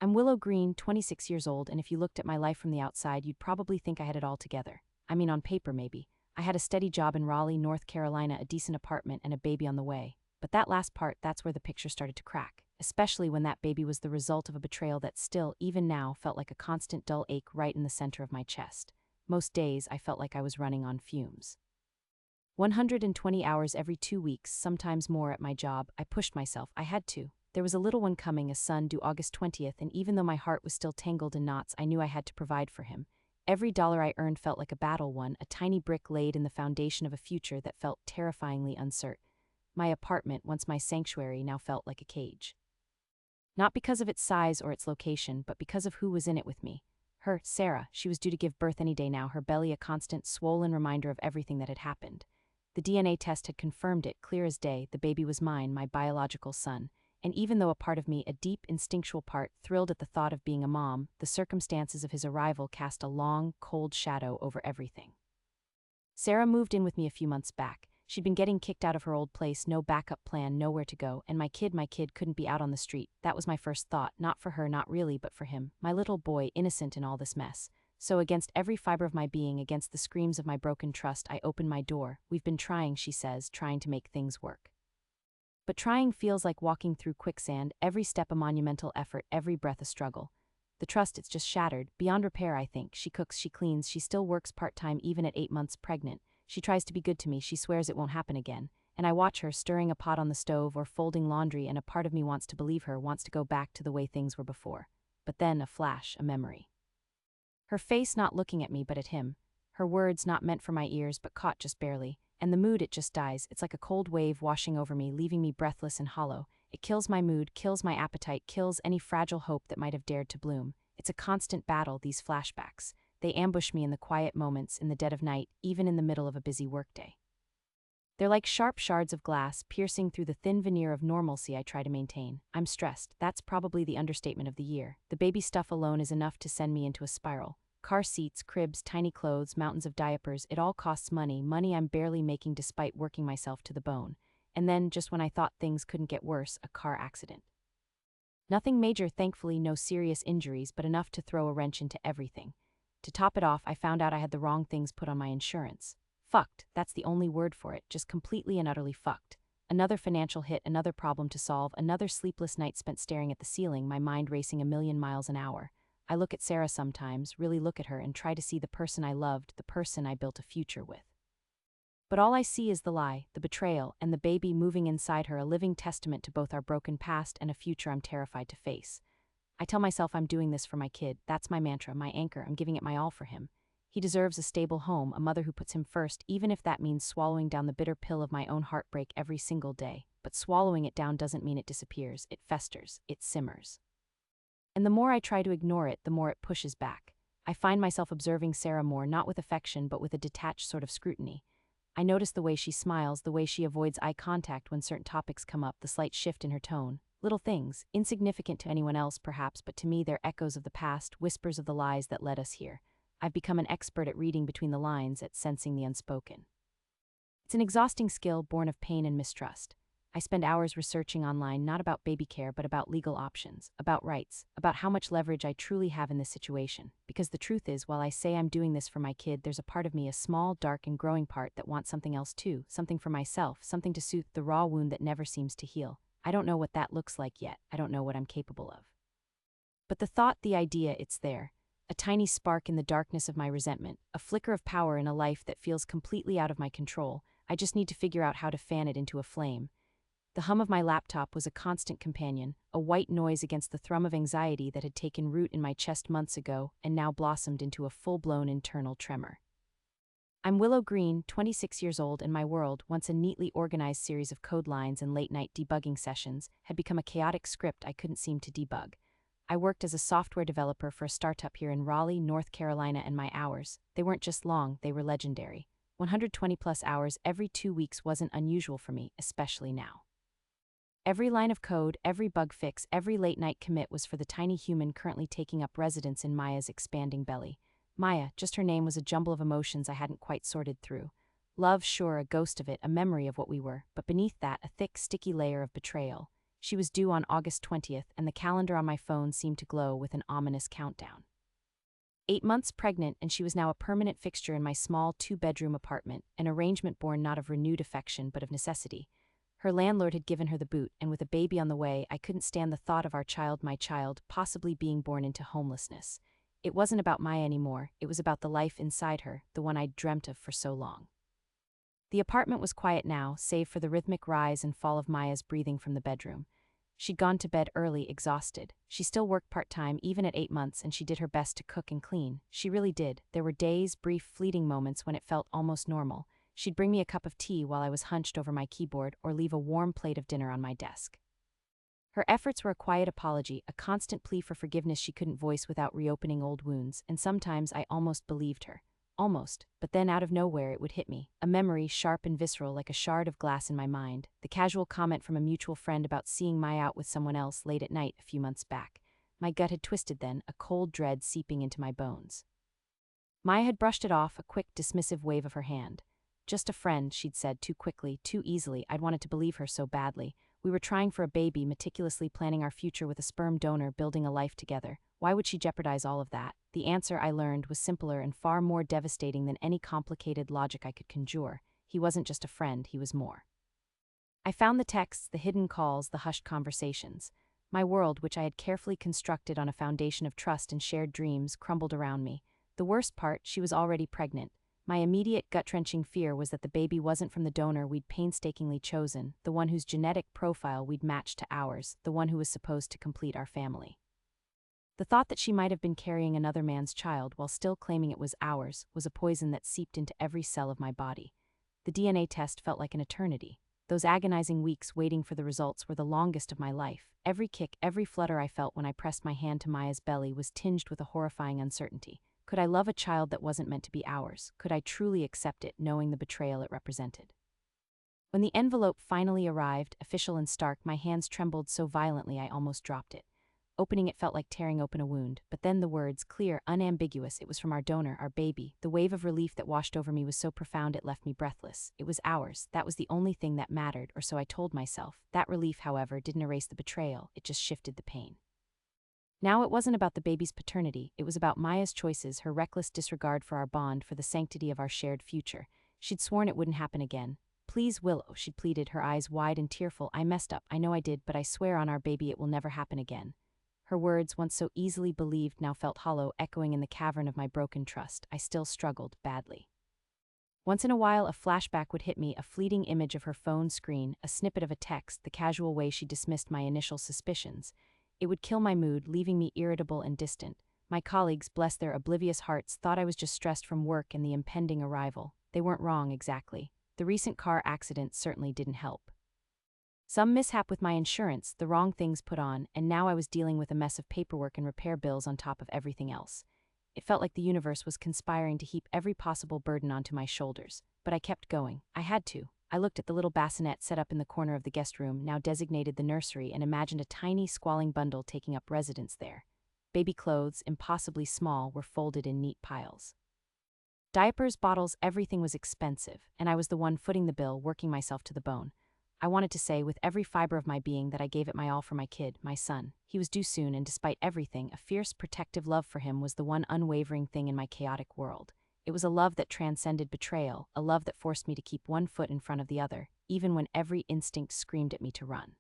I'm Willow Greene, 26 years old, and if you looked at my life from the outside, you'd probably think I had it all together. I mean, on paper, maybe. I had a steady job in Raleigh, North Carolina, a decent apartment, and a baby on the way. But that last part, that's where the picture started to crack, especially when that baby was the result of a betrayal that still, even now, felt like a constant dull ache right in the center of my chest. Most days, I felt like I was running on fumes. 120 hours every 2 weeks, sometimes more at my job. I pushed myself. I had to. There was a little one coming, a son due August 20th, and even though my heart was still tangled in knots, I knew I had to provide for him. Every dollar I earned felt like a battle won, a tiny brick laid in the foundation of a future that felt terrifyingly uncertain. My apartment, once my sanctuary, now felt like a cage. Not because of its size or its location, but because of who was in it with me. Her, Sarah. She was due to give birth any day now, her belly a constant, swollen reminder of everything that had happened. The DNA test had confirmed it, clear as day. The baby was mine, my biological son. And even though a part of me, a deep, instinctual part, thrilled at the thought of being a mom, the circumstances of his arrival cast a long, cold shadow over everything. Sarah moved in with me a few months back. She'd been getting kicked out of her old place, no backup plan, nowhere to go, and my kid couldn't be out on the street. That was my first thought, not for her, not really, but for him, my little boy, innocent in all this mess. So against every fiber of my being, against the screams of my broken trust, I opened my door. We've been trying, she says, trying to make things work. But trying feels like walking through quicksand, every step a monumental effort, every breath a struggle. The trust, it's just shattered, beyond repair, I think. She cooks, she cleans, she still works part-time even at 8 months pregnant. She tries to be good to me, she swears it won't happen again. And I watch her stirring a pot on the stove or folding laundry, and a part of me wants to believe her, wants to go back to the way things were before. But then a flash, a memory. Her face not looking at me but at him. Her words not meant for my ears but caught just barely. And the mood, it just dies. It's like a cold wave washing over me, leaving me breathless and hollow. It kills my mood, kills my appetite, kills any fragile hope that might have dared to bloom. It's a constant battle, these flashbacks. They ambush me in the quiet moments, in the dead of night, even in the middle of a busy workday. They're like sharp shards of glass, piercing through the thin veneer of normalcy I try to maintain. I'm stressed. That's probably the understatement of the year. The baby stuff alone is enough to send me into a spiral. Car seats, cribs, tiny clothes, mountains of diapers, it all costs money, money I'm barely making despite working myself to the bone. And then, just when I thought things couldn't get worse, a car accident. Nothing major, thankfully, no serious injuries, but enough to throw a wrench into everything. To top it off, I found out I had the wrong things put on my insurance. Fucked, that's the only word for it, just completely and utterly fucked. Another financial hit, another problem to solve, another sleepless night spent staring at the ceiling, my mind racing a million miles an hour. I look at Sarah sometimes, really look at her, and try to see the person I loved, the person I built a future with. But all I see is the lie, the betrayal, and the baby moving inside her, a living testament to both our broken past and a future I'm terrified to face. I tell myself I'm doing this for my kid. That's my mantra, my anchor. I'm giving it my all for him. He deserves a stable home, a mother who puts him first, even if that means swallowing down the bitter pill of my own heartbreak every single day. But swallowing it down doesn't mean it disappears. It festers. It simmers. And the more I try to ignore it, the more it pushes back. I find myself observing Sarah more, not with affection, but with a detached sort of scrutiny. I notice the way she smiles, the way she avoids eye contact when certain topics come up, the slight shift in her tone. Little things, insignificant to anyone else perhaps, but to me they're echoes of the past, whispers of the lies that led us here. I've become an expert at reading between the lines, at sensing the unspoken. It's an exhausting skill born of pain and mistrust. I spend hours researching online, not about baby care, but about legal options, about rights, about how much leverage I truly have in this situation. Because the truth is, while I say I'm doing this for my kid, there's a part of me, a small, dark, and growing part that wants something else too, something for myself, something to soothe the raw wound that never seems to heal. I don't know what that looks like yet. I don't know what I'm capable of. But the thought, the idea, it's there. A tiny spark in the darkness of my resentment, a flicker of power in a life that feels completely out of my control. I just need to figure out how to fan it into a flame. The hum of my laptop was a constant companion, a white noise against the thrum of anxiety that had taken root in my chest months ago and now blossomed into a full-blown internal tremor. I'm Willow Greene, 26 years old, and my world, once a neatly organized series of code lines and late-night debugging sessions, had become a chaotic script I couldn't seem to debug. I worked as a software developer for a startup here in Raleigh, North Carolina, and my hours, they weren't just long, they were legendary. 120-plus hours every 2 weeks wasn't unusual for me, especially now. Every line of code, every bug fix, every late-night commit was for the tiny human currently taking up residence in Maya's expanding belly. Maya, just her name, was a jumble of emotions I hadn't quite sorted through. Love, sure, a ghost of it, a memory of what we were, but beneath that, a thick, sticky layer of betrayal. She was due on August 20th, and the calendar on my phone seemed to glow with an ominous countdown. 8 months pregnant, and she was now a permanent fixture in my small two-bedroom apartment, an arrangement born not of renewed affection but of necessity. Her landlord had given her the boot, and with a baby on the way, I couldn't stand the thought of our child, my child, possibly being born into homelessness. It wasn't about Maya anymore, it was about the life inside her, the one I'd dreamt of for so long. The apartment was quiet now, save for the rhythmic rise and fall of Maya's breathing from the bedroom. She'd gone to bed early, exhausted. She still worked part-time, even at 8 months, and she did her best to cook and clean. She really did. There were days, brief, fleeting moments when it felt almost normal. She'd bring me a cup of tea while I was hunched over my keyboard, or leave a warm plate of dinner on my desk. Her efforts were a quiet apology, a constant plea for forgiveness she couldn't voice without reopening old wounds, and sometimes I almost believed her. Almost, but then out of nowhere it would hit me, a memory sharp and visceral like a shard of glass in my mind, the casual comment from a mutual friend about seeing Maya out with someone else late at night a few months back. My gut had twisted then, a cold dread seeping into my bones. Maya had brushed it off, a quick, dismissive wave of her hand. Just a friend, she'd said, too quickly, too easily. I'd wanted to believe her so badly. We were trying for a baby, meticulously planning our future with a sperm donor, building a life together. Why would she jeopardize all of that? The answer, I learned, was simpler and far more devastating than any complicated logic I could conjure. He wasn't just a friend, he was more. I found the texts, the hidden calls, the hushed conversations. My world, which I had carefully constructed on a foundation of trust and shared dreams, crumbled around me. The worst part, she was already pregnant. My immediate gut-wrenching fear was that the baby wasn't from the donor we'd painstakingly chosen, the one whose genetic profile we'd matched to ours, the one who was supposed to complete our family. The thought that she might have been carrying another man's child while still claiming it was ours was a poison that seeped into every cell of my body. The DNA test felt like an eternity. Those agonizing weeks waiting for the results were the longest of my life. Every kick, every flutter I felt when I pressed my hand to Maya's belly was tinged with a horrifying uncertainty. Could I love a child that wasn't meant to be ours? Could I truly accept it, knowing the betrayal it represented? When the envelope finally arrived, official and stark, my hands trembled so violently I almost dropped it. Opening it felt like tearing open a wound, but then the words, clear, unambiguous, it was from our donor, our baby. The wave of relief that washed over me was so profound it left me breathless. It was ours. That was the only thing that mattered, or so I told myself. That relief, however, didn't erase the betrayal, it just shifted the pain. Now it wasn't about the baby's paternity, it was about Maya's choices, her reckless disregard for our bond, for the sanctity of our shared future. She'd sworn it wouldn't happen again. Please, Willow, she'd pleaded, her eyes wide and tearful. I messed up, I know I did, but I swear on our baby it will never happen again. Her words, once so easily believed, now felt hollow, echoing in the cavern of my broken trust. I still struggled, badly. Once in a while a flashback would hit me, a fleeting image of her phone screen, a snippet of a text, the casual way she dismissed my initial suspicions. It would kill my mood, leaving me irritable and distant. My colleagues, bless their oblivious hearts, thought I was just stressed from work and the impending arrival. They weren't wrong, exactly. The recent car accident certainly didn't help. Some mishap with my insurance, the wrong things put on, and now I was dealing with a mess of paperwork and repair bills on top of everything else. It felt like the universe was conspiring to heap every possible burden onto my shoulders. But I kept going. I had to. I looked at the little bassinet set up in the corner of the guest room, now designated the nursery, and imagined a tiny, squalling bundle taking up residence there. Baby clothes, impossibly small, were folded in neat piles. Diapers, bottles, everything was expensive, and I was the one footing the bill, working myself to the bone. I wanted to say with every fiber of my being that I gave it my all for my kid, my son. He was due soon, and despite everything, a fierce, protective love for him was the one unwavering thing in my chaotic world. It was a love that transcended betrayal, a love that forced me to keep one foot in front of the other, even when every instinct screamed at me to run.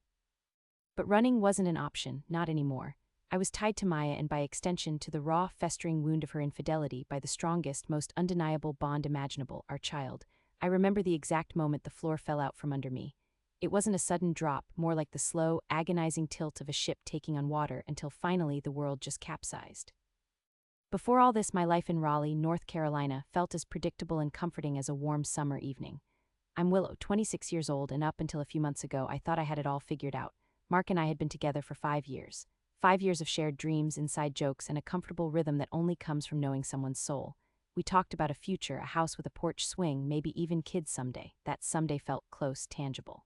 But running wasn't an option, not anymore. I was tied to Maya and by extension to the raw, festering wound of her infidelity by the strongest, most undeniable bond imaginable, our child. I remember the exact moment the floor fell out from under me. It wasn't a sudden drop, more like the slow, agonizing tilt of a ship taking on water until finally the world just capsized. Before all this, my life in Raleigh, North Carolina, felt as predictable and comforting as a warm summer evening. I'm Willow, 26 years old, and up until a few months ago I thought I had it all figured out. Mark and I had been together for 5 years. 5 years of shared dreams, inside jokes, and a comfortable rhythm that only comes from knowing someone's soul. We talked about a future, a house with a porch swing, maybe even kids someday. That someday felt close, tangible.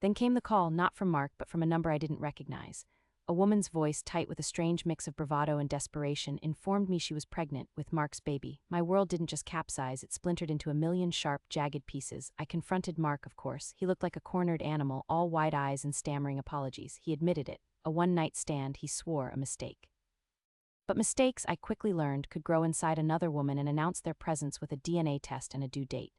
Then came the call, not from Mark, but from a number I didn't recognize. A woman's voice, tight with a strange mix of bravado and desperation, informed me she was pregnant with Mark's baby. My world didn't just capsize, it splintered into a million sharp, jagged pieces. I confronted Mark, of course. He looked like a cornered animal, all wide eyes and stammering apologies. He admitted it. A one-night stand, he swore, a mistake. But mistakes, I quickly learned, could grow inside another woman and announce their presence with a DNA test and a due date.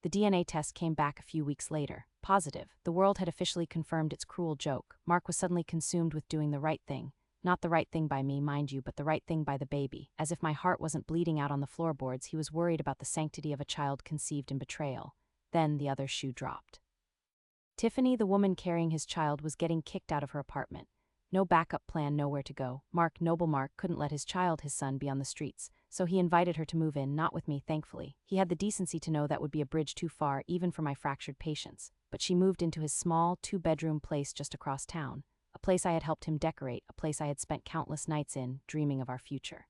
The DNA test came back a few weeks later. Positive. The world had officially confirmed its cruel joke. Mark was suddenly consumed with doing the right thing. Not the right thing by me, mind you, but the right thing by the baby. As if my heart wasn't bleeding out on the floorboards, he was worried about the sanctity of a child conceived in betrayal. Then the other shoe dropped. Tiffany, the woman carrying his child, was getting kicked out of her apartment. No backup plan, nowhere to go. Noble Mark, couldn't let his child, his son, be on the streets, so he invited her to move in, not with me, thankfully. He had the decency to know that would be a bridge too far, even for my fractured patience. But she moved into his small, two-bedroom place just across town, a place I had helped him decorate, a place I had spent countless nights in, dreaming of our future.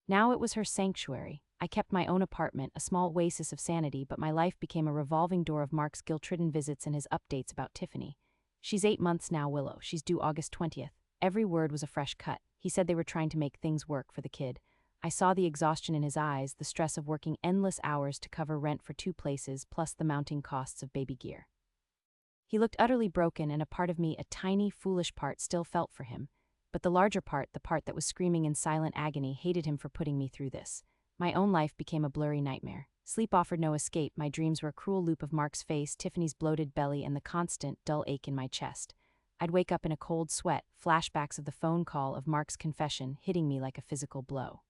Now it was her sanctuary. I kept my own apartment, a small oasis of sanity, but my life became a revolving door of Mark's guilt-ridden visits and his updates about Tiffany. She's 8 months now, Willow. She's due August 20th. Every word was a fresh cut. He said they were trying to make things work for the kid. I saw the exhaustion in his eyes, the stress of working endless hours to cover rent for 2 places, plus the mounting costs of baby gear. He looked utterly broken, and a part of me, a tiny, foolish part, still felt for him. But the larger part, the part that was screaming in silent agony, hated him for putting me through this. My own life became a blurry nightmare. Sleep offered no escape. My dreams were a cruel loop of Mark's face, Tiffany's bloated belly, and the constant, dull ache in my chest. I'd wake up in a cold sweat, flashbacks of the phone call, of Mark's confession, hitting me like a physical blow.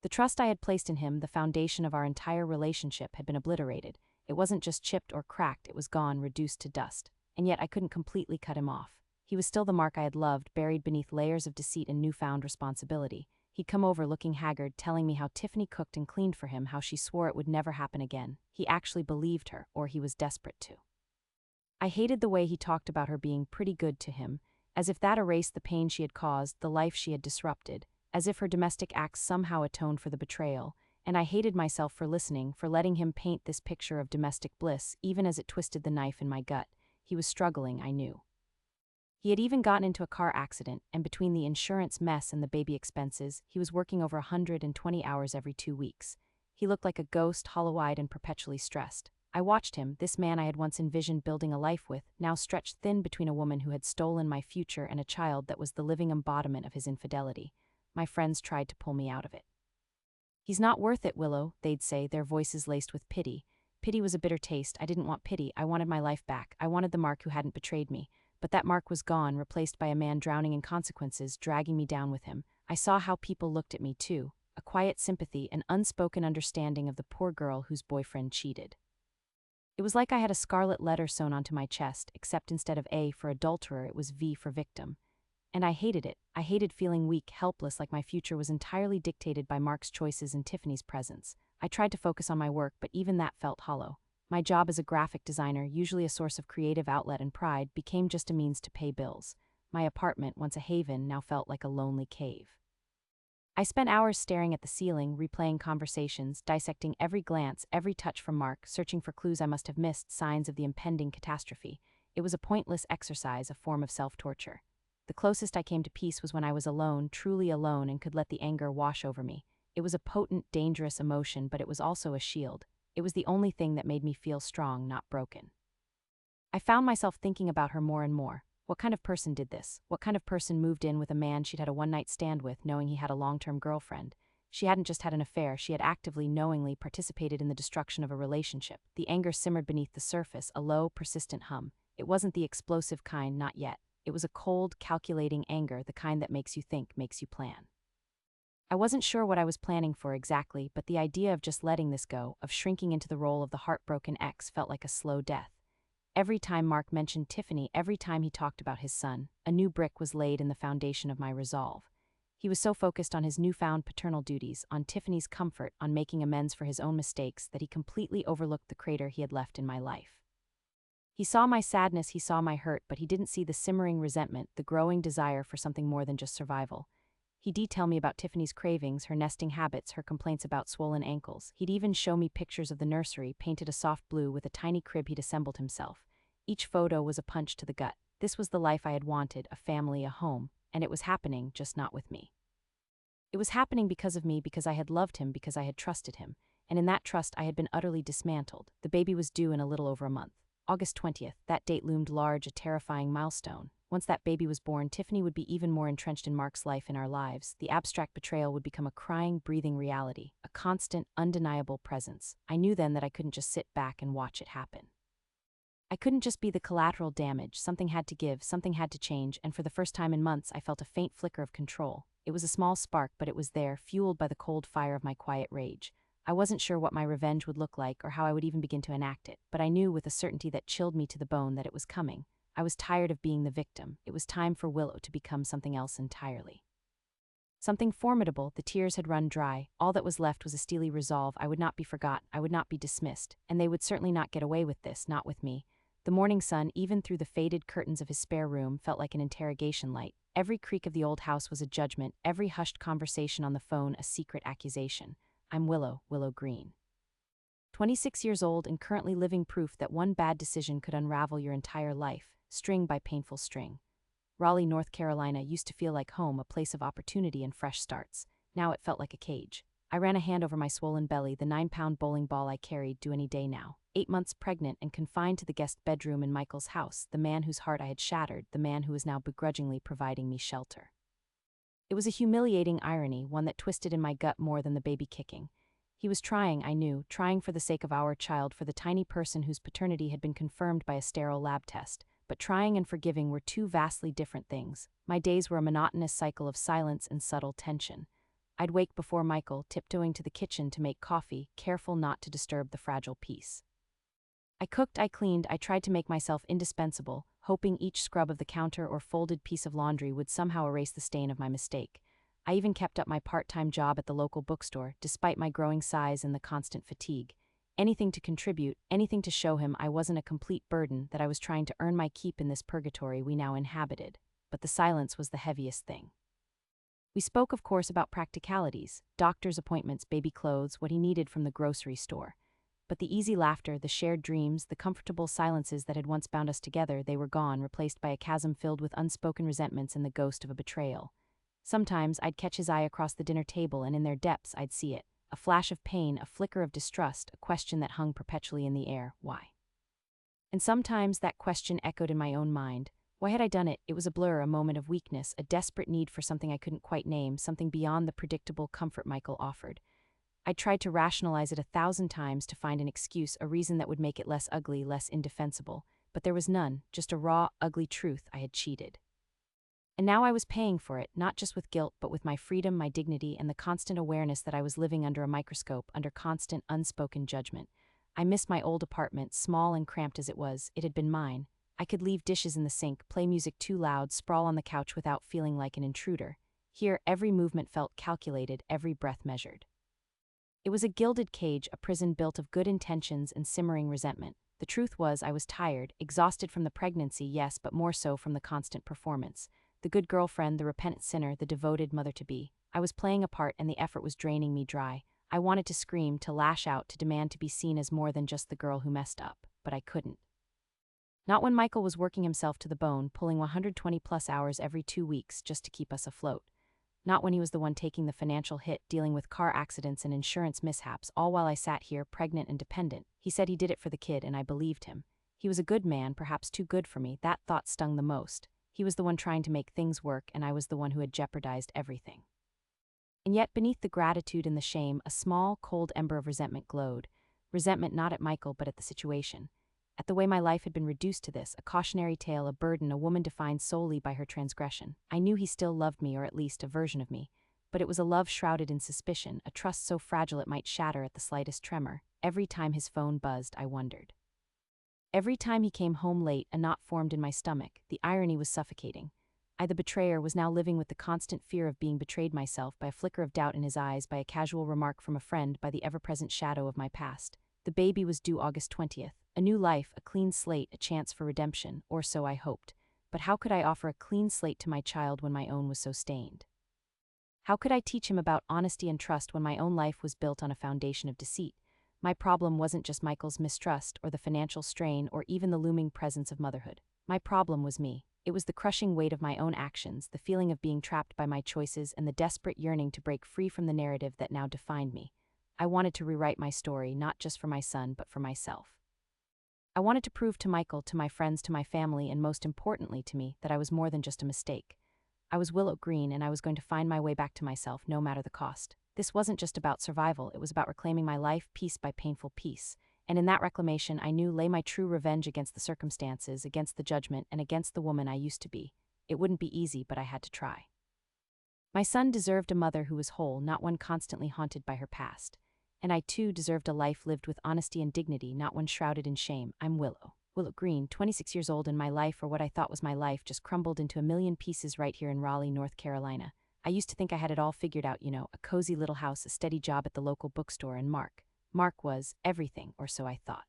The trust I had placed in him, the foundation of our entire relationship, had been obliterated. It wasn't just chipped or cracked, it was gone, reduced to dust. And yet I couldn't completely cut him off. He was still the Mark I had loved, buried beneath layers of deceit and newfound responsibility. He'd come over looking haggard, telling me how Tiffany cooked and cleaned for him, how she swore it would never happen again. He actually believed her, or he was desperate to. I hated the way he talked about her being pretty good to him, as if that erased the pain she had caused, the life she had disrupted, as if her domestic acts somehow atoned for the betrayal, and I hated myself for listening, for letting him paint this picture of domestic bliss, even as it twisted the knife in my gut. He was struggling, I knew. He had even gotten into a car accident, and between the insurance mess and the baby expenses, he was working over 120 hours every 2 weeks. He looked like a ghost, hollow-eyed and perpetually stressed. I watched him, this man I had once envisioned building a life with, now stretched thin between a woman who had stolen my future and a child that was the living embodiment of his infidelity. My friends tried to pull me out of it. "He's not worth it, Willow," they'd say, their voices laced with pity. Pity was a bitter taste. I didn't want pity. I wanted my life back. I wanted the Mark who hadn't betrayed me. But that Mark was gone, replaced by a man drowning in consequences, dragging me down with him. I saw how people looked at me, too. A quiet sympathy, an unspoken understanding of the poor girl whose boyfriend cheated. It was like I had a scarlet letter sewn onto my chest, except instead of A for adulterer, it was V for victim. And I hated it. I hated feeling weak, helpless, like my future was entirely dictated by Mark's choices and Tiffany's presence. I tried to focus on my work, but even that felt hollow. My job as a graphic designer, usually a source of creative outlet and pride, became just a means to pay bills. My apartment, once a haven, now felt like a lonely cave. I spent hours staring at the ceiling, replaying conversations, dissecting every glance, every touch from Mark, searching for clues I must have missed, signs of the impending catastrophe. It was a pointless exercise, a form of self-torture. The closest I came to peace was when I was alone, truly alone, and could let the anger wash over me. It was a potent, dangerous emotion, but it was also a shield. It was the only thing that made me feel strong, not broken. I found myself thinking about her more and more. What kind of person did this? What kind of person moved in with a man she'd had a one-night stand with, knowing he had a long-term girlfriend? She hadn't just had an affair, she had actively, knowingly participated in the destruction of a relationship. The anger simmered beneath the surface, a low, persistent hum. It wasn't the explosive kind, not yet. It was a cold, calculating anger, the kind that makes you think, makes you plan. I wasn't sure what I was planning for exactly, but the idea of just letting this go, of shrinking into the role of the heartbroken ex, felt like a slow death. Every time Mark mentioned Tiffany, every time he talked about his son, a new brick was laid in the foundation of my resolve. He was so focused on his newfound paternal duties, on Tiffany's comfort, on making amends for his own mistakes, that he completely overlooked the crater he had left in my life. He saw my sadness, he saw my hurt, but he didn't see the simmering resentment, the growing desire for something more than just survival. He'd detail me about Tiffany's cravings, her nesting habits, her complaints about swollen ankles. He'd even show me pictures of the nursery, painted a soft blue with a tiny crib he'd assembled himself. Each photo was a punch to the gut. This was the life I had wanted, a family, a home, and it was happening, just not with me. It was happening because of me, because I had loved him, because I had trusted him, and in that trust I had been utterly dismantled. The baby was due in a little over a month. August 20th, that date loomed large, a terrifying milestone. Once that baby was born, Tiffany would be even more entrenched in Mark's life in our lives. The abstract betrayal would become a crying, breathing reality, a constant, undeniable presence. I knew then that I couldn't just sit back and watch it happen. I couldn't just be the collateral damage. Something had to give, something had to change, and for the first time in months I felt a faint flicker of control. It was a small spark, but it was there, fueled by the cold fire of my quiet rage. I wasn't sure what my revenge would look like or how I would even begin to enact it, but I knew with a certainty that chilled me to the bone that it was coming. I was tired of being the victim. It was time for Willow to become something else entirely. Something formidable. The tears had run dry. All that was left was a steely resolve. I would not be forgotten. I would not be dismissed. And they would certainly not get away with this, not with me. The morning sun, even through the faded curtains of his spare room, felt like an interrogation light. Every creak of the old house was a judgment, every hushed conversation on the phone a secret accusation. I'm Willow Greene. 26 years old and currently living proof that one bad decision could unravel your entire life, string by painful string. Raleigh, North Carolina used to feel like home, a place of opportunity and fresh starts. Now it felt like a cage. I ran a hand over my swollen belly, the 9-pound bowling ball I carried due any day now. 8 months pregnant and confined to the guest bedroom in Michael's house, the man whose heart I had shattered, the man who was now begrudgingly providing me shelter. It was a humiliating irony, one that twisted in my gut more than the baby kicking. He was trying, I knew, trying for the sake of our child, for the tiny person whose paternity had been confirmed by a sterile lab test. But trying and forgiving were two vastly different things. My days were a monotonous cycle of silence and subtle tension. I'd wake before Michael, tiptoeing to the kitchen to make coffee, careful not to disturb the fragile peace. I cooked, I cleaned, I tried to make myself indispensable, hoping each scrub of the counter or folded piece of laundry would somehow erase the stain of my mistake. I even kept up my part-time job at the local bookstore, despite my growing size and the constant fatigue. Anything to contribute, anything to show him I wasn't a complete burden, that I was trying to earn my keep in this purgatory we now inhabited. But the silence was the heaviest thing. We spoke, of course, about practicalities, doctor's appointments, baby clothes, what he needed from the grocery store. But the easy laughter, the shared dreams, the comfortable silences that had once bound us together, they were gone, replaced by a chasm filled with unspoken resentments and the ghost of a betrayal. Sometimes I'd catch his eye across the dinner table, and in their depths I'd see it. A flash of pain, a flicker of distrust, a question that hung perpetually in the air. Why? And sometimes that question echoed in my own mind. Why had I done it? It was a blur, a moment of weakness, a desperate need for something I couldn't quite name, something beyond the predictable comfort Michael offered. I tried to rationalize it 1,000 times to find an excuse, a reason that would make it less ugly, less indefensible. But there was none, just a raw, ugly truth. I had cheated. And now I was paying for it, not just with guilt, but with my freedom, my dignity, and the constant awareness that I was living under a microscope, under constant, unspoken judgment. I missed my old apartment, small and cramped as it was. It had been mine. I could leave dishes in the sink, play music too loud, sprawl on the couch without feeling like an intruder. Here, every movement felt calculated, every breath measured. It was a gilded cage, a prison built of good intentions and simmering resentment. The truth was, I was tired, exhausted from the pregnancy, yes, but more so from the constant performance. The good girlfriend, the repentant sinner, the devoted mother-to-be. I was playing a part, and the effort was draining me dry. I wanted to scream, to lash out, to demand to be seen as more than just the girl who messed up, but I couldn't. Not when Michael was working himself to the bone, pulling 120-plus hours every 2 weeks just to keep us afloat. Not when he was the one taking the financial hit, dealing with car accidents and insurance mishaps, all while I sat here, pregnant and dependent. He said he did it for the kid, and I believed him. He was a good man, perhaps too good for me. That thought stung the most. He was the one trying to make things work, and I was the one who had jeopardized everything. And yet, beneath the gratitude and the shame, a small, cold ember of resentment glowed. Resentment not at Michael, but at the situation. At the way my life had been reduced to this, a cautionary tale, a burden, a woman defined solely by her transgression. I knew he still loved me, or at least a version of me. But it was a love shrouded in suspicion, a trust so fragile it might shatter at the slightest tremor. Every time his phone buzzed, I wondered. Every time he came home late, a knot formed in my stomach. The irony was suffocating. I, the betrayer, was now living with the constant fear of being betrayed myself, by a flicker of doubt in his eyes, by a casual remark from a friend, by the ever-present shadow of my past. The baby was due August 20th. A new life, a clean slate, a chance for redemption, or so I hoped. But how could I offer a clean slate to my child when my own was so stained? How could I teach him about honesty and trust when my own life was built on a foundation of deceit? My problem wasn't just Michael's mistrust, or the financial strain, or even the looming presence of motherhood. My problem was me. It was the crushing weight of my own actions, the feeling of being trapped by my choices, and the desperate yearning to break free from the narrative that now defined me. I wanted to rewrite my story, not just for my son, but for myself. I wanted to prove to Michael, to my friends, to my family, and most importantly to me, that I was more than just a mistake. I was Willow Greene, and I was going to find my way back to myself, no matter the cost. This wasn't just about survival, it was about reclaiming my life piece by painful piece. And in that reclamation, I knew lay my true revenge against the circumstances, against the judgment, and against the woman I used to be. It wouldn't be easy, but I had to try. My son deserved a mother who was whole, not one constantly haunted by her past. And I too deserved a life lived with honesty and dignity, not one shrouded in shame. I'm Willow Greene, 26 years old, and my life, or what I thought was my life, just crumbled into a million pieces right here in Raleigh, North Carolina. I used to think I had it all figured out, a cozy little house, a steady job at the local bookstore, and Mark was everything, or so I thought.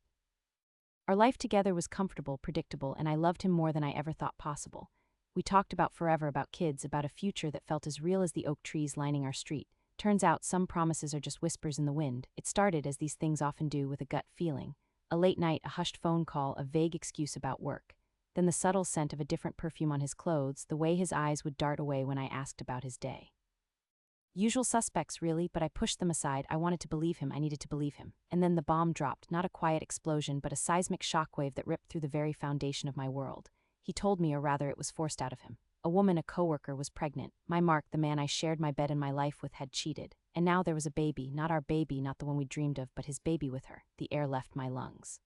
Our life together was comfortable, predictable, and I loved him more than I ever thought possible. We talked about forever, about kids, about a future that felt as real as the oak trees lining our street. Turns out some promises are just whispers in the wind. It started, as these things often do, with a gut feeling. A late night, a hushed phone call, a vague excuse about work. Then the subtle scent of a different perfume on his clothes, the way his eyes would dart away when I asked about his day. Usual suspects, really, but I pushed them aside. I wanted to believe him, I needed to believe him. And then the bomb dropped, not a quiet explosion, but a seismic shockwave that ripped through the very foundation of my world. He told me, or rather it was forced out of him. A woman, a coworker, was pregnant. My Mark, the man I shared my bed and my life with, had cheated. And now there was a baby, not our baby, not the one we dreamed of, but his baby with her. The air left my lungs.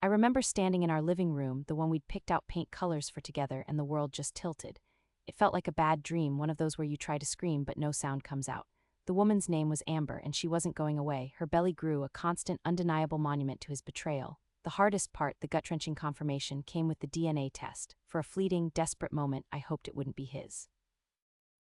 I remember standing in our living room, the one we'd picked out paint colors for together, and the world just tilted. It felt like a bad dream, one of those where you try to scream but no sound comes out. The woman's name was Amber, and she wasn't going away. Her belly grew, a constant, undeniable monument to his betrayal. The hardest part, the gut-wrenching confirmation, came with the DNA test. For a fleeting, desperate moment, I hoped it wouldn't be his.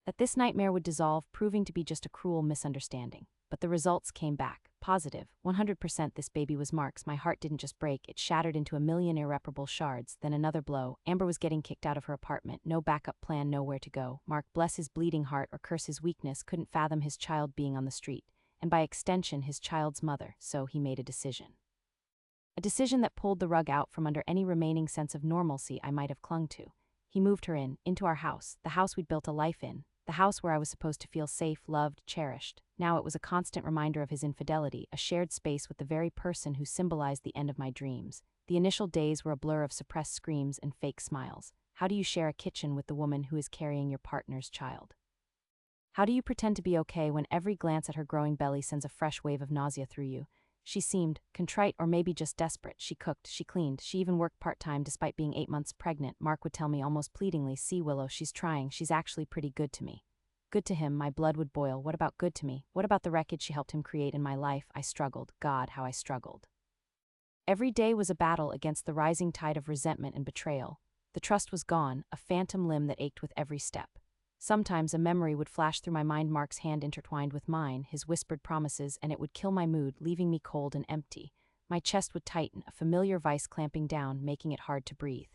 That this nightmare would dissolve, proving to be just a cruel misunderstanding. But the results came back. Positive. 100% this baby was Mark's. My heart didn't just break, it shattered into a million irreparable shards. Then another blow. Amber was getting kicked out of her apartment. No backup plan, nowhere to go. Mark, bless his bleeding heart or curse his weakness, couldn't fathom his child being on the street. And by extension, his child's mother. So he made a decision. A decision that pulled the rug out from under any remaining sense of normalcy I might have clung to. He moved her into our house, the house we'd built a life in, the house where I was supposed to feel safe, loved, cherished. Now it was a constant reminder of his infidelity, a shared space with the very person who symbolized the end of my dreams. The initial days were a blur of suppressed screams and fake smiles. How do you share a kitchen with the woman who is carrying your partner's child? How do you pretend to be okay when every glance at her growing belly sends a fresh wave of nausea through you? She seemed contrite, or maybe just desperate. She cooked, she cleaned, she even worked part-time despite being 8 months pregnant. Mark would tell me almost pleadingly, "See, Willow, she's trying, she's actually pretty good to me." Good to him, my blood would boil. What about good to me? What about the wreckage she helped him create in my life? I struggled. God, how I struggled. Every day was a battle against the rising tide of resentment and betrayal. The trust was gone, a phantom limb that ached with every step. Sometimes a memory would flash through my mind, Mark's hand intertwined with mine, his whispered promises, and it would kill my mood, leaving me cold and empty. My chest would tighten, a familiar vice clamping down, making it hard to breathe.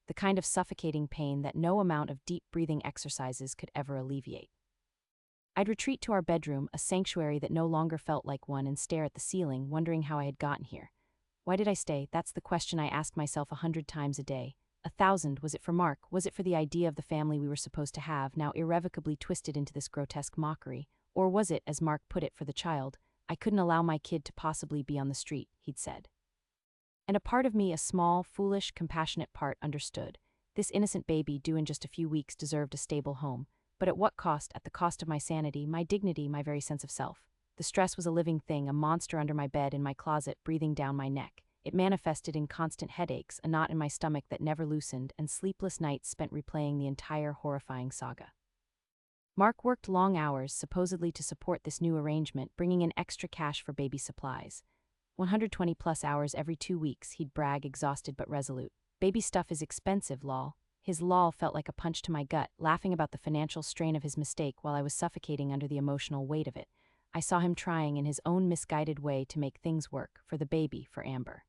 The kind of suffocating pain that no amount of deep breathing exercises could ever alleviate. I'd retreat to our bedroom, a sanctuary that no longer felt like one, and stare at the ceiling, wondering how I had gotten here. Why did I stay? That's the question I asked myself 100 times a day. 1,000. Was it for Mark? Was it for the idea of the family we were supposed to have, now irrevocably twisted into this grotesque mockery? Or was it, as Mark put it, for the child? I couldn't allow my kid to possibly be on the street, he'd said. And a part of me, a small, foolish, compassionate part, understood. This innocent baby, due in just a few weeks, deserved a stable home. But at what cost? At the cost of my sanity, my dignity, my very sense of self. The stress was a living thing, a monster under my bed, in my closet, breathing down my neck. It manifested in constant headaches, a knot in my stomach that never loosened, and sleepless nights spent replaying the entire horrifying saga. Mark worked long hours, supposedly to support this new arrangement, bringing in extra cash for baby supplies. 120-plus hours every 2 weeks, he'd brag, exhausted but resolute. Baby stuff is expensive, lol. His lol felt like a punch to my gut, laughing about the financial strain of his mistake while I was suffocating under the emotional weight of it. I saw him trying in his own misguided way to make things work, for the baby, for Amber.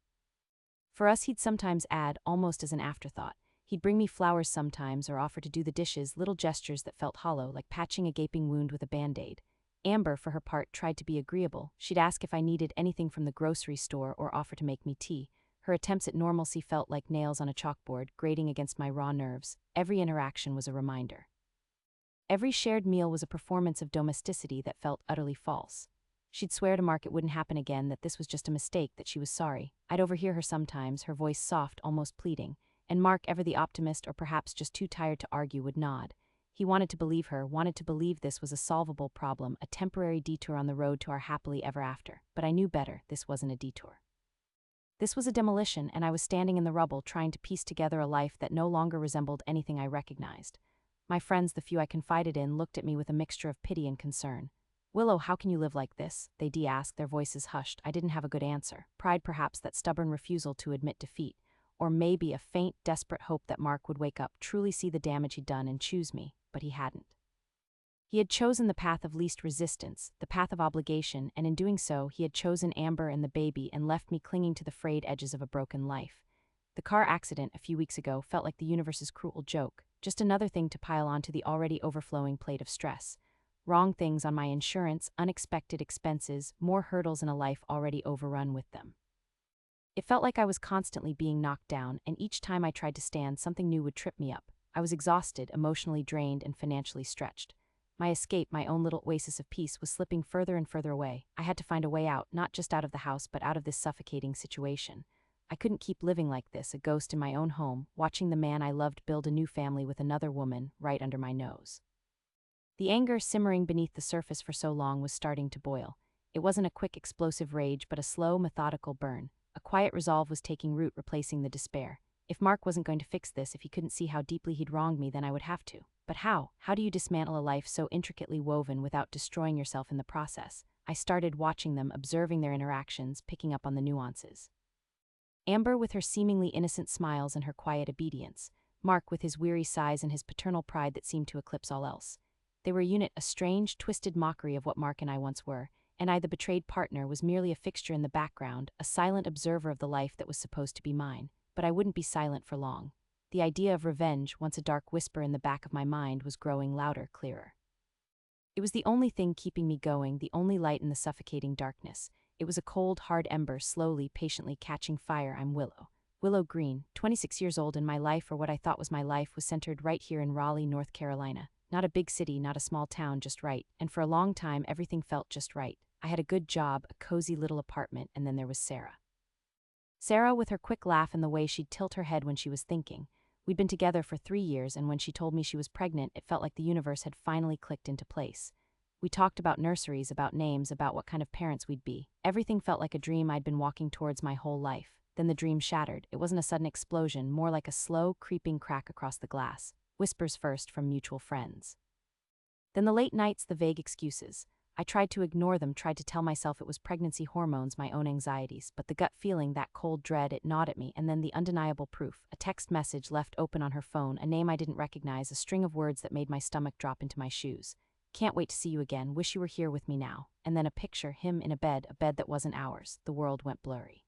For us, he'd sometimes add, almost as an afterthought. He'd bring me flowers sometimes, or offer to do the dishes, little gestures that felt hollow, like patching a gaping wound with a Band-Aid. Amber, for her part, tried to be agreeable. She'd ask if I needed anything from the grocery store or offer to make me tea. Her attempts at normalcy felt like nails on a chalkboard, grating against my raw nerves. Every interaction was a reminder. Every shared meal was a performance of domesticity that felt utterly false. She'd swear to Mark it wouldn't happen again, that this was just a mistake, that she was sorry. I'd overhear her sometimes, her voice soft, almost pleading, and Mark, ever the optimist or perhaps just too tired to argue, would nod. He wanted to believe her, wanted to believe this was a solvable problem, a temporary detour on the road to our happily ever after. But I knew better. This wasn't a detour. This was a demolition, and I was standing in the rubble trying to piece together a life that no longer resembled anything I recognized. My friends, the few I confided in, looked at me with a mixture of pity and concern. "Willow, how can you live like this?" they asked, their voices hushed. I didn't have a good answer. Pride, perhaps, that stubborn refusal to admit defeat. Or maybe a faint, desperate hope that Mark would wake up, truly see the damage he'd done, and choose me. But he hadn't. He had chosen the path of least resistance, the path of obligation, and in doing so, he had chosen Amber and the baby and left me clinging to the frayed edges of a broken life. The car accident a few weeks ago felt like the universe's cruel joke, just another thing to pile onto the already overflowing plate of stress. Wrong things on my insurance, unexpected expenses, more hurdles in a life already overrun with them. It felt like I was constantly being knocked down, and each time I tried to stand, something new would trip me up. I was exhausted, emotionally drained, and financially stretched. My escape, my own little oasis of peace, was slipping further and further away. I had to find a way out, not just out of the house, but out of this suffocating situation. I couldn't keep living like this, a ghost in my own home, watching the man I loved build a new family with another woman right under my nose. The anger simmering beneath the surface for so long was starting to boil. It wasn't a quick, explosive rage, but a slow, methodical burn. A quiet resolve was taking root, replacing the despair. If Mark wasn't going to fix this, if he couldn't see how deeply he'd wronged me, then I would have to. But how? How do you dismantle a life so intricately woven without destroying yourself in the process? I started watching them, observing their interactions, picking up on the nuances. Amber with her seemingly innocent smiles and her quiet obedience. Mark with his weary sighs and his paternal pride that seemed to eclipse all else. They were a unit, a strange, twisted mockery of what Mark and I once were, and I, the betrayed partner, was merely a fixture in the background, a silent observer of the life that was supposed to be mine. But I wouldn't be silent for long. The idea of revenge, once a dark whisper in the back of my mind, was growing louder, clearer. It was the only thing keeping me going, the only light in the suffocating darkness. It was a cold, hard ember, slowly, patiently catching fire. I'm Willow Greene, 26 years old, and my life, or what I thought was my life, was centered right here in Raleigh, North Carolina. Not a big city, not a small town, just right. And for a long time, everything felt just right. I had a good job, a cozy little apartment, and then there was Sarah. Sarah, with her quick laugh and the way she'd tilt her head when she was thinking. We'd been together for 3 years, and when she told me she was pregnant, it felt like the universe had finally clicked into place. We talked about nurseries, about names, about what kind of parents we'd be. Everything felt like a dream I'd been walking towards my whole life. Then the dream shattered. It wasn't a sudden explosion, more like a slow, creeping crack across the glass. Whispers first from mutual friends. Then the late nights, the vague excuses. I tried to ignore them, tried to tell myself it was pregnancy hormones, my own anxieties, but the gut feeling, that cold dread, it gnawed at me. And then the undeniable proof, a text message left open on her phone, a name I didn't recognize, a string of words that made my stomach drop into my shoes. "Can't wait to see you again, wish you were here with me now." And then a picture, him in a bed that wasn't ours. The world went blurry.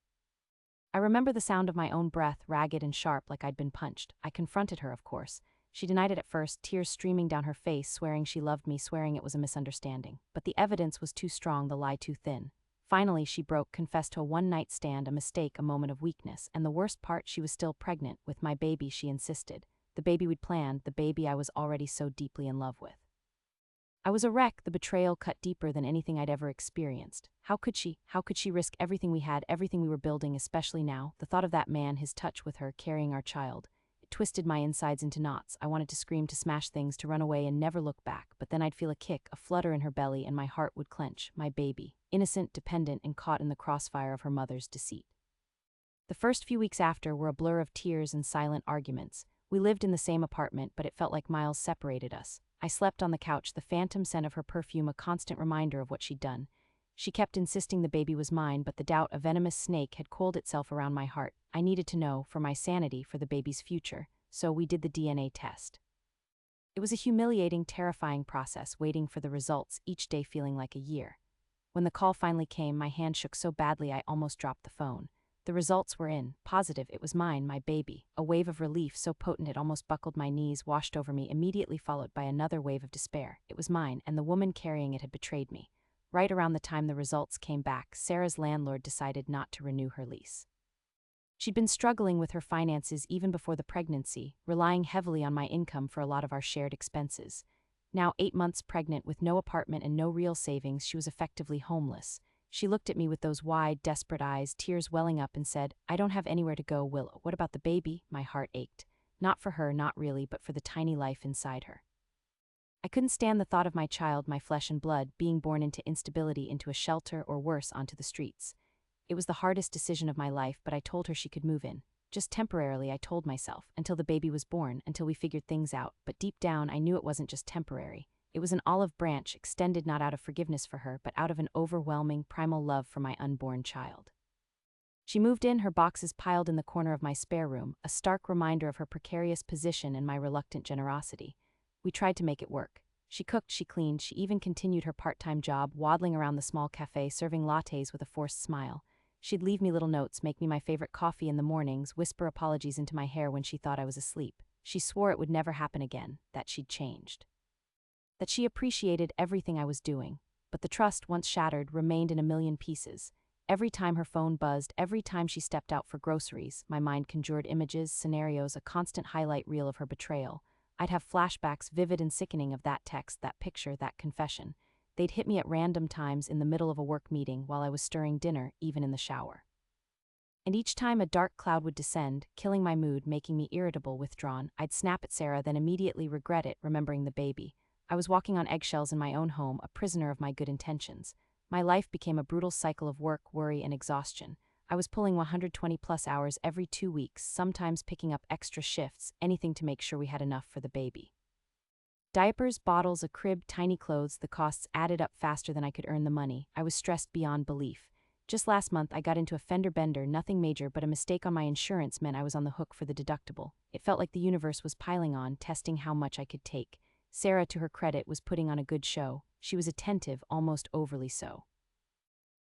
I remember the sound of my own breath, ragged and sharp, like I'd been punched. I confronted her, of course. She denied it at first, tears streaming down her face, swearing she loved me, swearing it was a misunderstanding. But the evidence was too strong, the lie too thin. Finally, she broke, confessed to a one-night stand, a mistake, a moment of weakness. And the worst part, she was still pregnant, with my baby, she insisted. The baby we'd planned, the baby I was already so deeply in love with. I was a wreck. The betrayal cut deeper than anything I'd ever experienced. How could she risk everything we had, everything we were building, especially now? The thought of that man, his touch with her, carrying our child. Twisted my insides into knots. I wanted to scream, to smash things, to run away and never look back, but then I'd feel a kick, a flutter in her belly, and my heart would clench. My baby, innocent, dependent, and caught in the crossfire of her mother's deceit. The first few weeks after were a blur of tears and silent arguments. We lived in the same apartment, but it felt like miles separated us. I slept on the couch, the phantom scent of her perfume a constant reminder of what she'd done. She kept insisting the baby was mine, but the doubt, a venomous snake, had coiled itself around my heart. I needed to know, for my sanity, for the baby's future, so we did the DNA test. It was a humiliating, terrifying process, waiting for the results, each day feeling like a year. When the call finally came, my hand shook so badly I almost dropped the phone. The results were in. Positive, it was mine, my baby. A wave of relief so potent it almost buckled my knees washed over me, immediately followed by another wave of despair. It was mine, and the woman carrying it had betrayed me. Right around the time the results came back, Sarah's landlord decided not to renew her lease. She'd been struggling with her finances even before the pregnancy, relying heavily on my income for a lot of our shared expenses. Now, 8 months pregnant with no apartment and no real savings, she was effectively homeless. She looked at me with those wide, desperate eyes, tears welling up, and said, "I don't have anywhere to go, Willow. What about the baby?" My heart ached. Not for her, not really, but for the tiny life inside her. I couldn't stand the thought of my child, my flesh and blood, being born into instability, into a shelter, or worse, onto the streets. It was the hardest decision of my life, but I told her she could move in. Just temporarily, I told myself, until the baby was born, until we figured things out, but deep down I knew it wasn't just temporary. It was an olive branch, extended not out of forgiveness for her, but out of an overwhelming, primal love for my unborn child. She moved in, her boxes piled in the corner of my spare room, a stark reminder of her precarious position and my reluctant generosity. We tried to make it work. She cooked, she cleaned, she even continued her part-time job, waddling around the small cafe, serving lattes with a forced smile. She'd leave me little notes, make me my favorite coffee in the mornings, whisper apologies into my hair when she thought I was asleep. She swore it would never happen again, that she'd changed. That she appreciated everything I was doing. But the trust, once shattered, remained in a million pieces. Every time her phone buzzed, every time she stepped out for groceries, my mind conjured images, scenarios, a constant highlight reel of her betrayal. I'd have flashbacks, vivid and sickening, of that text, that picture, that confession. They'd hit me at random times in the middle of a work meeting, while I was stirring dinner, even in the shower. And each time a dark cloud would descend, killing my mood, making me irritable, withdrawn, I'd snap at Sarah, then immediately regret it, remembering the baby. I was walking on eggshells in my own home, a prisoner of my good intentions. My life became a brutal cycle of work, worry, and exhaustion. I was pulling 120-plus hours every 2 weeks, sometimes picking up extra shifts, anything to make sure we had enough for the baby. Diapers, bottles, a crib, tiny clothes, the costs added up faster than I could earn the money. I was stressed beyond belief. Just last month, I got into a fender bender, nothing major, but a mistake on my insurance meant I was on the hook for the deductible. It felt like the universe was piling on, testing how much I could take. Sarah, to her credit, was putting on a good show. She was attentive, almost overly so.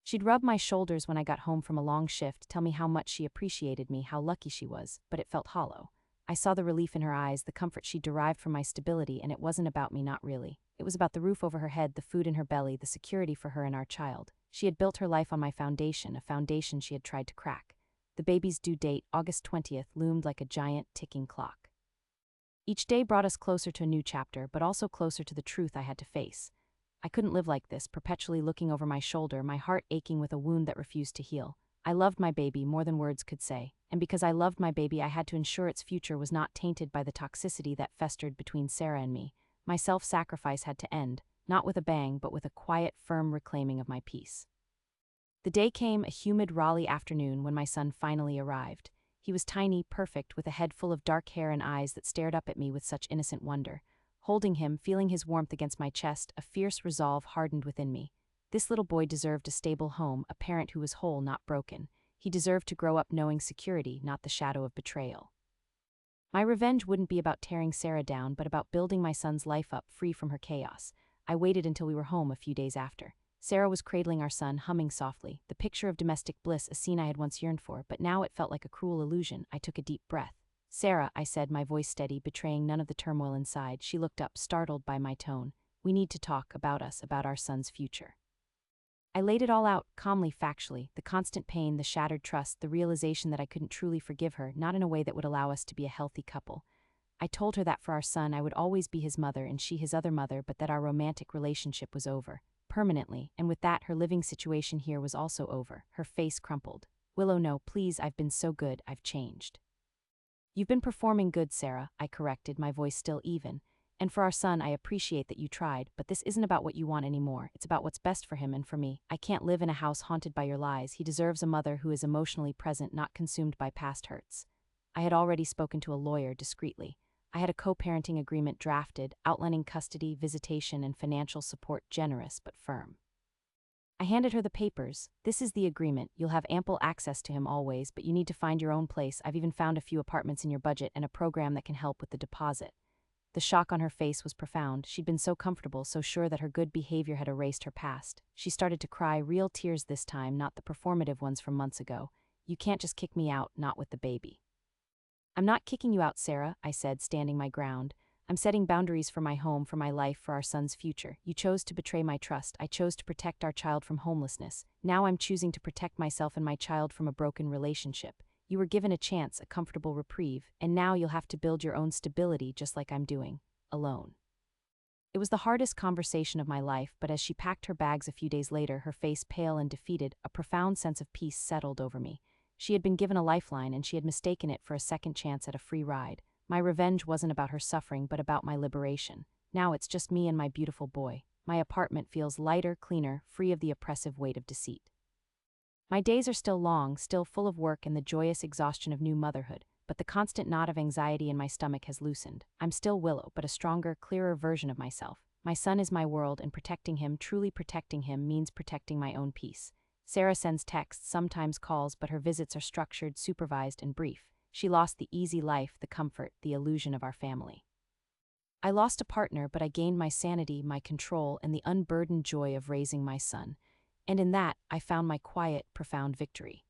She'd rub my shoulders when I got home from a long shift, tell me how much she appreciated me, how lucky she was, but it felt hollow. I saw the relief in her eyes, the comfort she derived from my stability, and it wasn't about me, not really. It was about the roof over her head, the food in her belly, the security for her and our child. She had built her life on my foundation, a foundation she had tried to crack. The baby's due date, August 20th, loomed like a giant, ticking clock. Each day brought us closer to a new chapter, but also closer to the truth I had to face. I couldn't live like this, perpetually looking over my shoulder, my heart aching with a wound that refused to heal. I loved my baby more than words could say, and because I loved my baby, I had to ensure its future was not tainted by the toxicity that festered between Sarah and me. My self-sacrifice had to end, not with a bang, but with a quiet, firm reclaiming of my peace. The day came, a humid Raleigh afternoon, when my son finally arrived. He was tiny, perfect, with a head full of dark hair and eyes that stared up at me with such innocent wonder. Holding him, feeling his warmth against my chest, a fierce resolve hardened within me. This little boy deserved a stable home, a parent who was whole, not broken. He deserved to grow up knowing security, not the shadow of betrayal. My revenge wouldn't be about tearing Sarah down, but about building my son's life up, free from her chaos. I waited until we were home a few days after. Sarah was cradling our son, humming softly, the picture of domestic bliss, a scene I had once yearned for, but now it felt like a cruel illusion. I took a deep breath. "Sarah," I said, my voice steady, betraying none of the turmoil inside. She looked up, startled by my tone. "We need to talk about us, about our son's future." I laid it all out, calmly, factually, the constant pain, the shattered trust, the realization that I couldn't truly forgive her, not in a way that would allow us to be a healthy couple. I told her that for our son I would always be his mother and she his other mother, but that our romantic relationship was over, permanently, and with that her living situation here was also over. Her face crumpled. "Willow, no, please, I've been so good, I've changed." "You've been performing good, Sarah," I corrected, my voice still even. "And for our son, I appreciate that you tried, but this isn't about what you want anymore. It's about what's best for him and for me. I can't live in a house haunted by your lies. He deserves a mother who is emotionally present, not consumed by past hurts." I had already spoken to a lawyer, discreetly. I had a co-parenting agreement drafted, outlining custody, visitation, and financial support, generous but firm. I handed her the papers. "This is the agreement. You'll have ample access to him always, but you need to find your own place. I've even found a few apartments in your budget and a program that can help with the deposit." The shock on her face was profound. She'd been so comfortable, so sure that her good behavior had erased her past. She started to cry, real tears this time, not the performative ones from months ago. "You can't just kick me out, not with the baby." "I'm not kicking you out, Sarah," I said, standing my ground. "I'm setting boundaries for my home, for my life, for our son's future. You chose to betray my trust. I chose to protect our child from homelessness. Now I'm choosing to protect myself and my child from a broken relationship. You were given a chance, a comfortable reprieve, and now you'll have to build your own stability just like I'm doing, alone. It was the hardest conversation of my life, but as she packed her bags a few days later, her face pale and defeated, a profound sense of peace settled over me. She had been given a lifeline, and she had mistaken it for a second chance at a free ride. My revenge wasn't about her suffering, but about my liberation. Now it's just me and my beautiful boy. My apartment feels lighter, cleaner, free of the oppressive weight of deceit. My days are still long, still full of work and the joyous exhaustion of new motherhood, but the constant knot of anxiety in my stomach has loosened. I'm still Willow, but a stronger, clearer version of myself. My son is my world, and protecting him, truly protecting him, means protecting my own peace. Sarah sends texts, sometimes calls, but her visits are structured, supervised, and brief. She lost the easy life, the comfort, the illusion of our family. I lost a partner, but I gained my sanity, my control, and the unburdened joy of raising my son. And in that, I found my quiet, profound victory.